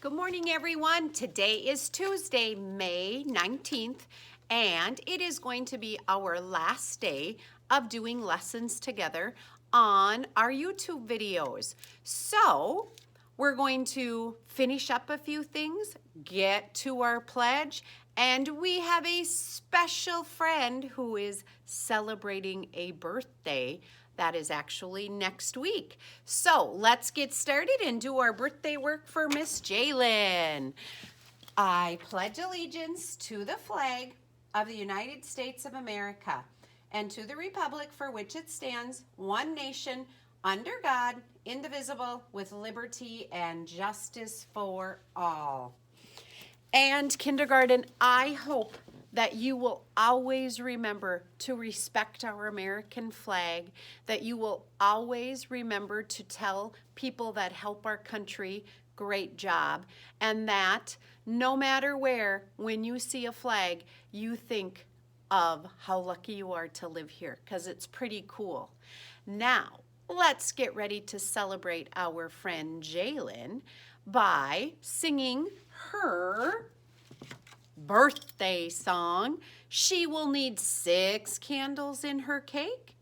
Good morning, everyone. Today is Tuesday, May 19th, and it is going to be our last day of doing lessons together on our YouTube videos. So, we're going to finish up a few things, get to our pledge, and we have a special friend who is celebrating a birthday. That is actually next week. So let's get started and do our birthday work for Miss Jaylin. I pledge allegiance to the flag of the United States of America and to the republic for which it stands, one nation, under God, indivisible, with liberty and justice for all. And kindergarten, I hope that you will always remember to respect our American flag, that you will always remember to tell people that help our country, great job, and that no matter where, when you see a flag, you think of how lucky you are to live here, because it's pretty cool. Now, let's get ready to celebrate our friend Jaylin by singing her birthday song. She will need 6 candles in her cake,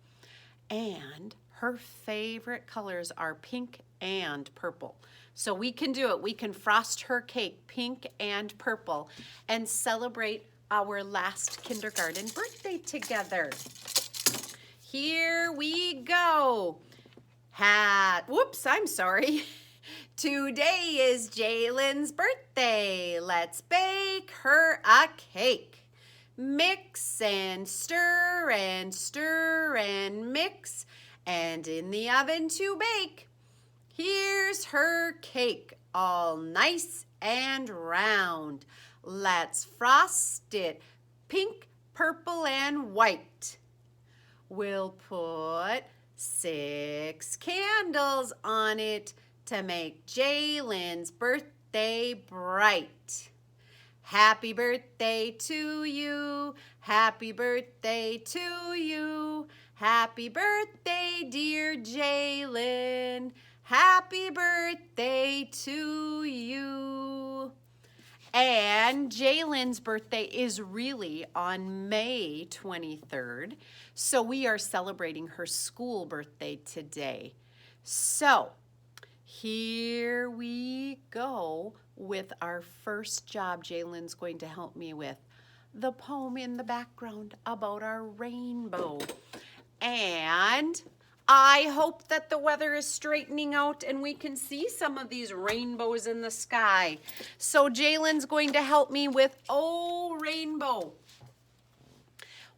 and her favorite colors are pink and purple. So we can do it. We can frost her cake pink and purple and celebrate our last kindergarten birthday together. Here we go. Whoops, I'm sorry. Today is Jaylin's birthday. Let's bake her a cake. Mix and stir and stir and mix, and in the oven to bake. Here's her cake, all nice and round. Let's frost it pink, purple, and white. We'll put 6 candles on it to make Jaylin's birthday bright. Happy birthday to you, happy birthday to you, happy birthday, dear Jaylin, happy birthday to you. And Jaylin's birthday is really on May 23rd, so we are celebrating her school birthday today. So, here we go with our first job Jaylin's going to help me with. The poem in the background about our rainbow. And I hope that the weather is straightening out and we can see some of these rainbows in the sky. So Jaylin's going to help me with Oh Rainbow.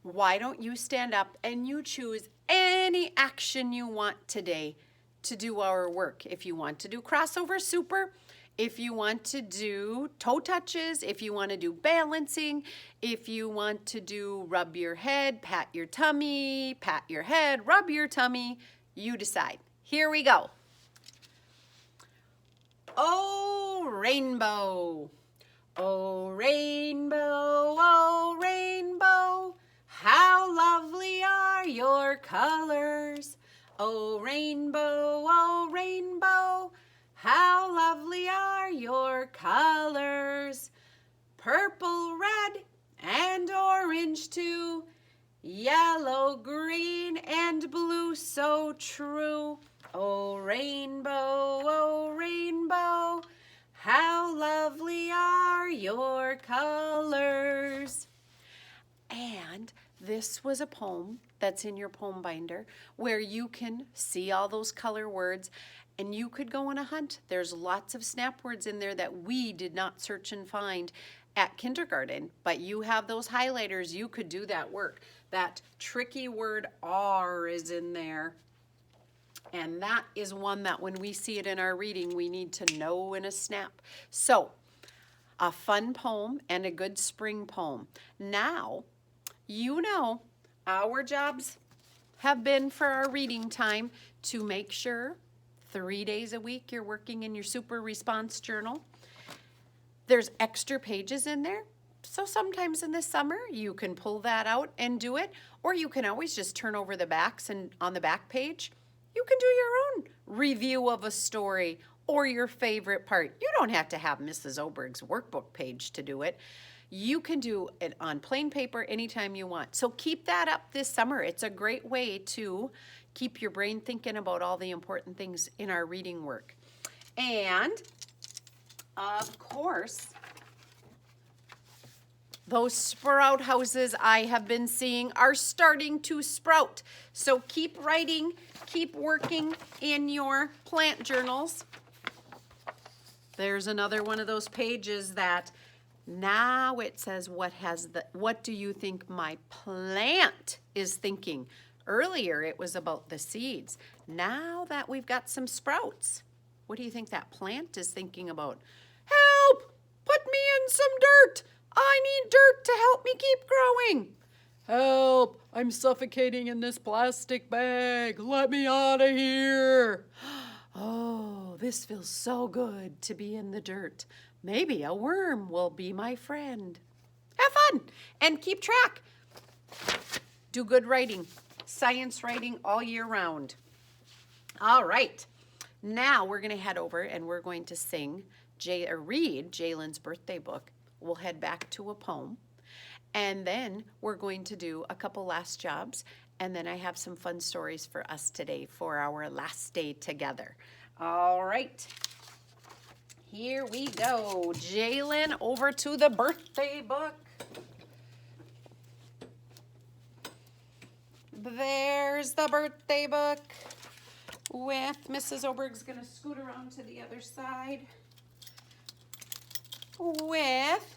Why don't you stand up and you choose any action you want today to do our work. If you want to do crossover super, if you want to do toe touches, if you want to do balancing, if you want to do rub your head, pat your tummy, pat your head, rub your tummy, you decide. Here we go. Oh, rainbow. Oh, rainbow, how lovely are your colors. Oh, rainbow, how lovely are your colors. Purple, red, and orange too. Yellow, green, and blue, so true. Oh, rainbow, how lovely are your colors. And this was a poem that's in your poem binder where you can see all those color words and you could go on a hunt. There's lots of snap words in there that we did not search and find at kindergarten, but you have those highlighters. You could do that work. That tricky word R is in there. And that is one that when we see it in our reading, we need to know in a snap. So, a fun poem and a good spring poem. Now, you know, our jobs have been for our reading time to make sure 3 days a week you're working in your super response journal. There's extra pages in there. So sometimes in the summer you can pull that out and do it, or you can always just turn over the backs and on the back page you can do your own review of a story or your favorite part. You don't have to have Mrs. Oberg's workbook page to do it. You can do it on plain paper anytime you want. So keep that up this summer. It's a great way to keep your brain thinking about all the important things in our reading work. And, of course, those sprout houses I have been seeing are starting to sprout. So keep writing, keep working in your plant journals. There's another one of those pages that now it says, what do you think my plant is thinking? Earlier it was about the seeds. Now that we've got some sprouts, what do you think that plant is thinking about? Help! Put me in some dirt! I need dirt to help me keep growing. Help! I'm suffocating in this plastic bag. Let me out of here. Oh, this feels so good to be in the dirt. Maybe a worm will be my friend. Have fun and keep track. Do good writing, science writing all year round. All right. Now we're going to head over and we're going to read Jalen's birthday book. We'll head back to a poem. And then we're going to do a couple last jobs. And then I have some fun stories for us today for our last day together. All right. Here we go. Jalen, over to the birthday book. There's the birthday book with Mrs. Oberg's going to scoot around to the other side with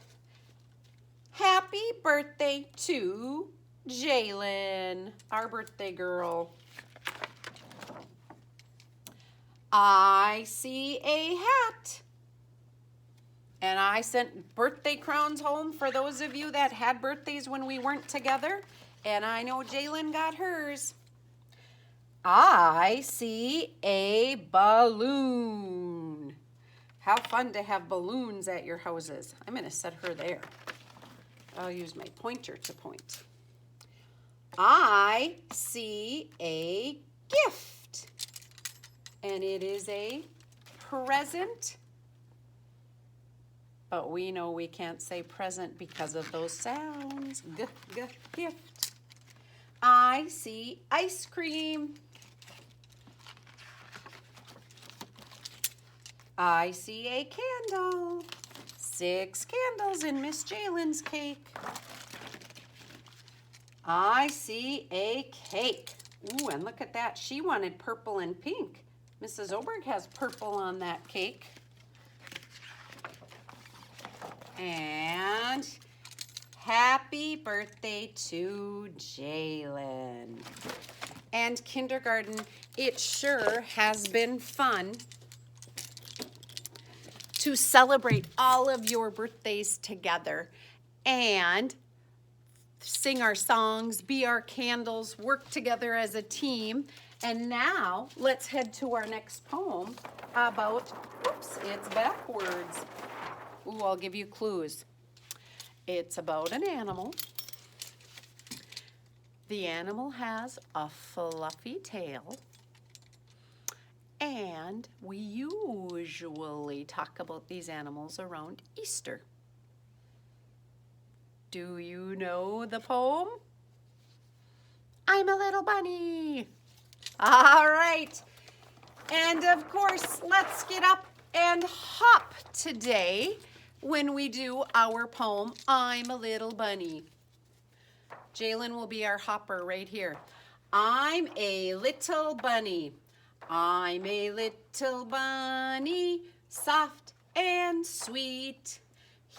happy birthday to Jalen, our birthday girl. I see a hat. And I sent birthday crowns home for those of you that had birthdays when we weren't together. And I know Jalen got hers. I see a balloon. How fun to have balloons at your houses. I'm going to set her there. I'll use my pointer to point. I see a gift. And it is a present. But we know we can't say present because of those sounds. Gift. I see ice cream. I see a candle. 6 candles in Miss Jalen's cake. I see a cake. Ooh, and look at that. She wanted purple and pink. Mrs. Oberg has purple on that cake. And happy birthday to Jalen. And kindergarten, it sure has been fun to celebrate all of your birthdays together and sing our songs, be our candles, work together as a team. And now let's head to our next poem about, oops, it's backwards. Ooh, I'll give you clues. It's about an animal. The animal has a fluffy tail. And we usually talk about these animals around Easter. Do you know the poem? I'm a little bunny. All right. And of course, let's get up and hop today when we do our poem, I'm a Little Bunny. Jalen will be our hopper right here. I'm a little bunny. I'm a little bunny, soft and sweet.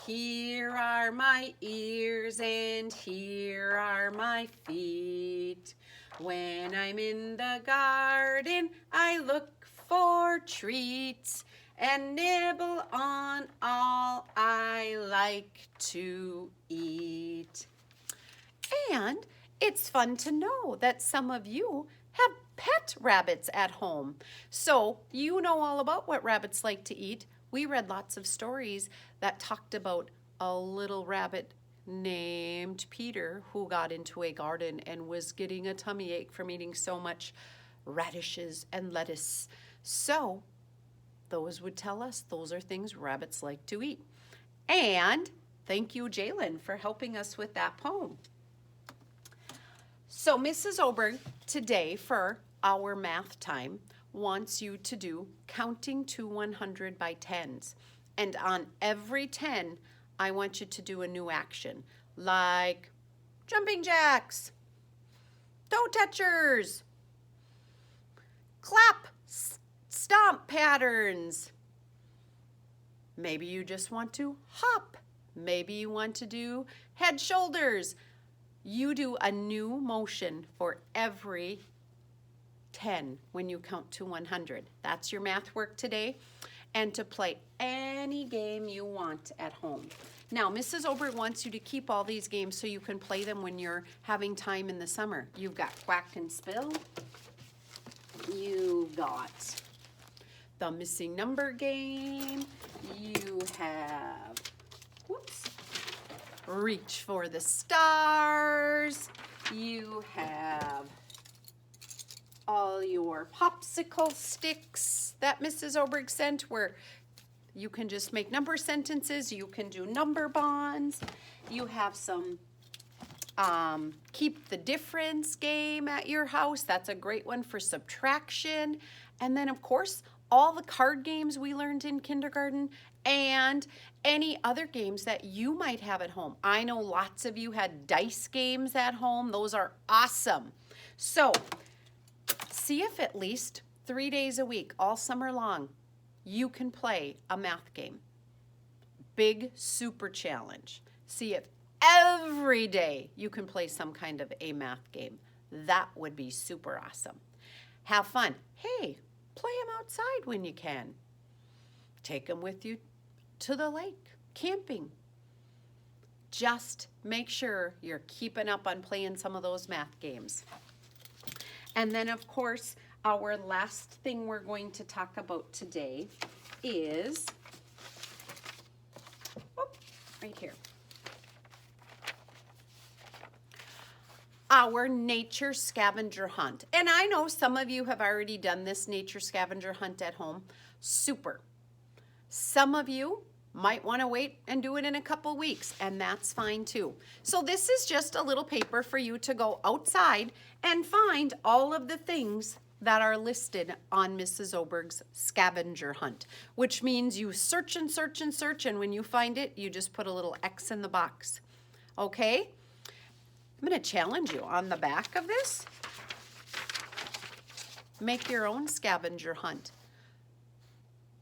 Here are my ears and here are my feet. When I'm in the garden, I look for treats and nibble on all I like to eat. And it's fun to know that some of you have pet rabbits at home. So you know all about what rabbits like to eat. We read lots of stories that talked about a little rabbit named Peter who got into a garden and was getting a tummy ache from eating so much radishes and lettuce. So those would tell us those are things rabbits like to eat. And thank you, Jalen, for helping us with that poem. So Mrs. Oberg today for our math time wants you to do counting to 100 by tens. And on every 10, I want you to do a new action, like jumping jacks, toe touchers, clap, stomp patterns. Maybe you just want to hop. Maybe you want to do head, shoulders. You do a new motion for every 10 when you count to 100. That's your math work today. And to play any game you want at home. Now, Mrs. Oberg wants you to keep all these games so you can play them when you're having time in the summer. You've got Quack and Spill. You've got the missing number game. You have, whoops, reach for the stars. You have all your popsicle sticks that Mrs. Oberg sent where you can just make number sentences. You can do number bonds. You have some keep the difference game at your house. That's a great one for subtraction. And then, of course, all the card games we learned in kindergarten and any other games that you might have at home. I know lots of you had dice games at home. Those are awesome. So see if at least 3 days a week, all summer long, you can play a math game. Big super challenge. See if every day you can play some kind of a math game. That would be super awesome. Have fun. Hey, play them outside when you can. Take them with you to the lake, camping. Just make sure you're keeping up on playing some of those math games. And then, of course, our last thing we're going to talk about today is, right here, our nature scavenger hunt. And I know some of you have already done this nature scavenger hunt at home. Super. Some of you might want to wait and do it in a couple weeks, and that's fine too. So this is just a little paper for you to go outside and find all of the things that are listed on Mrs. Oberg's scavenger hunt, which means you search and search and search, and when you find it, you just put a little X in the box. Okay? I'm going to challenge you on the back of this. Make your own scavenger hunt.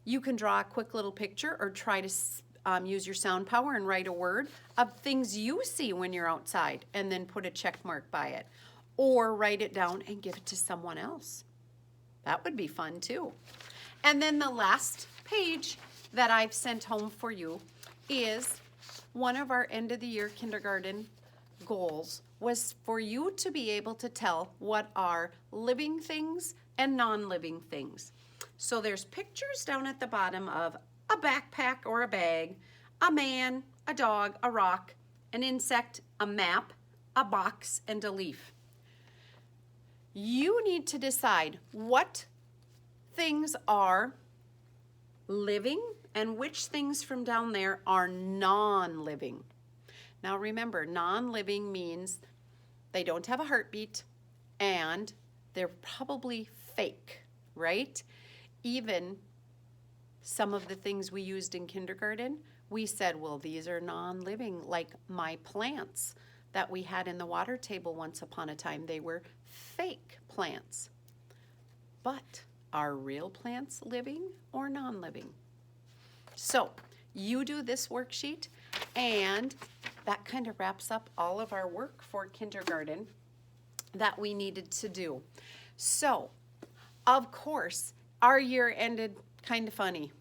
You can draw a quick little picture or try to use your sound power and write a word of things you see when you're outside and then put a check mark by it. Or write it down and give it to someone else. That would be fun too. And then the last page that I've sent home for you is one of our end of the year kindergarten goals was for you to be able to tell what are living things and non-living things. So there's pictures down at the bottom of a backpack or a bag, a man, a dog, a rock, an insect, a map, a box, and a leaf. You need to decide what things are living and which things from down there are non-living. Now remember, non-living means they don't have a heartbeat and they're probably fake, right? Even some of the things we used in kindergarten, we said, well, these are non-living, like my plants that we had in the water table once upon a time. They were fake plants. But are real plants living or non-living? So you do this worksheet, and that kind of wraps up all of our work for kindergarten that we needed to do. So, of course, our year ended kind of funny.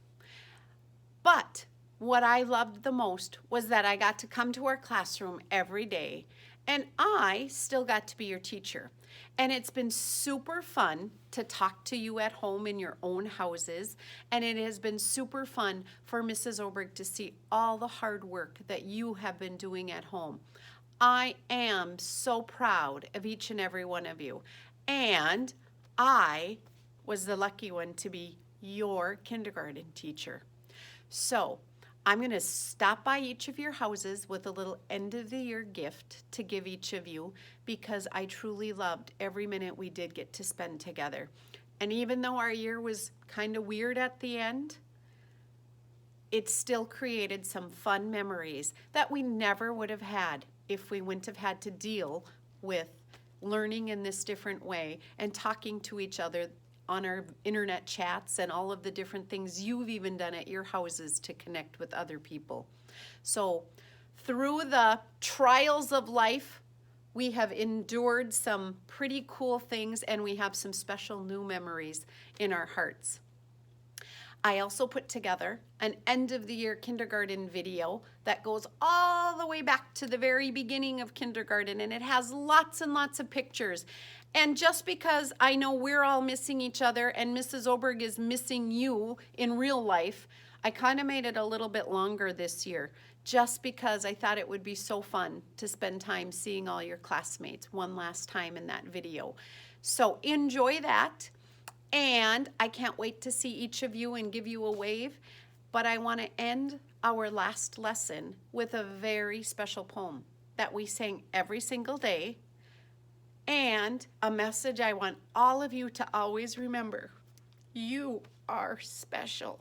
But what I loved the most was that I got to come to our classroom every day, and I still got to be your teacher. And it's been super fun to talk to you at home in your own houses, and it has been super fun for Mrs. Oberg to see all the hard work that you have been doing at home. I am so proud of each and every one of you, and I was the lucky one to be your kindergarten teacher. So I'm going to stop by each of your houses with a little end of the year gift to give each of you because I truly loved every minute we did get to spend together. And even though our year was kind of weird at the end, it still created some fun memories that we never would have had if we wouldn't have had to deal with learning in this different way and talking to each other on our internet chats and all of the different things you've even done at your houses to connect with other people. So through the trials of life, we have endured some pretty cool things, and we have some special new memories in our hearts. I also put together an end of the year kindergarten video that goes all the way back to the very beginning of kindergarten, and it has lots and lots of pictures. And just because I know we're all missing each other and Mrs. Oberg is missing you in real life, I kind of made it a little bit longer this year just because I thought it would be so fun to spend time seeing all your classmates one last time in that video. So enjoy that. And I can't wait to see each of you and give you a wave. But I want to end our last lesson with a very special poem that we sing every single day, and a message I want all of you to always remember. You are special.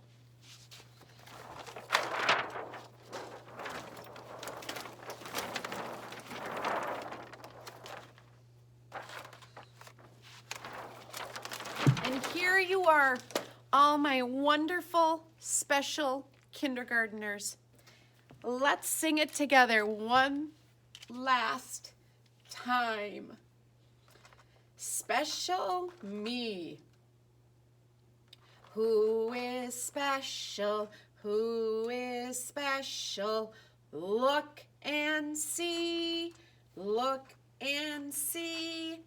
And here you are, all my wonderful, special kindergartners. Let's sing it together one last time. Special me. Who is special? Who is special? Look and see. Look and see.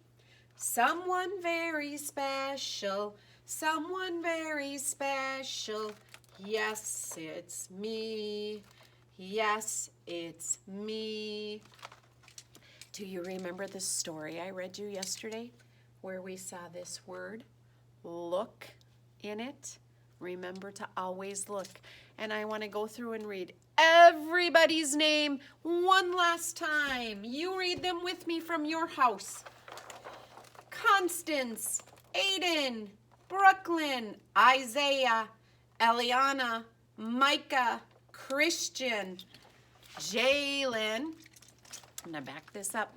Someone very special. Someone very special. Yes, it's me. Yes, it's me. Do you remember the story I read you yesterday where we saw this word, look, in it? Remember to always look. And I want to go through and read everybody's name one last time. You read them with me from your house. Constance, Aiden, Brooklyn, Isaiah, Eliana, Micah, Christian, Jalen, I'm going to back this up,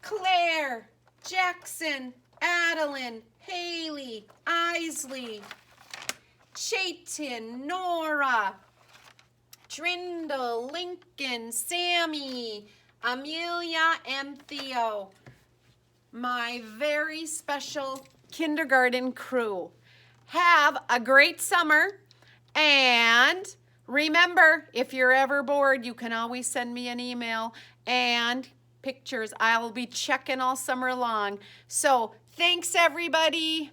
Claire, Jackson, Adeline, Haley, Isley, Chayton, Nora, Trindle, Lincoln, Sammy, Amelia, and Theo. My very special kindergarten crew. Have a great summer, and remember, if you're ever bored, you can always send me an email and pictures. I'll be checking all summer long. So thanks, everybody.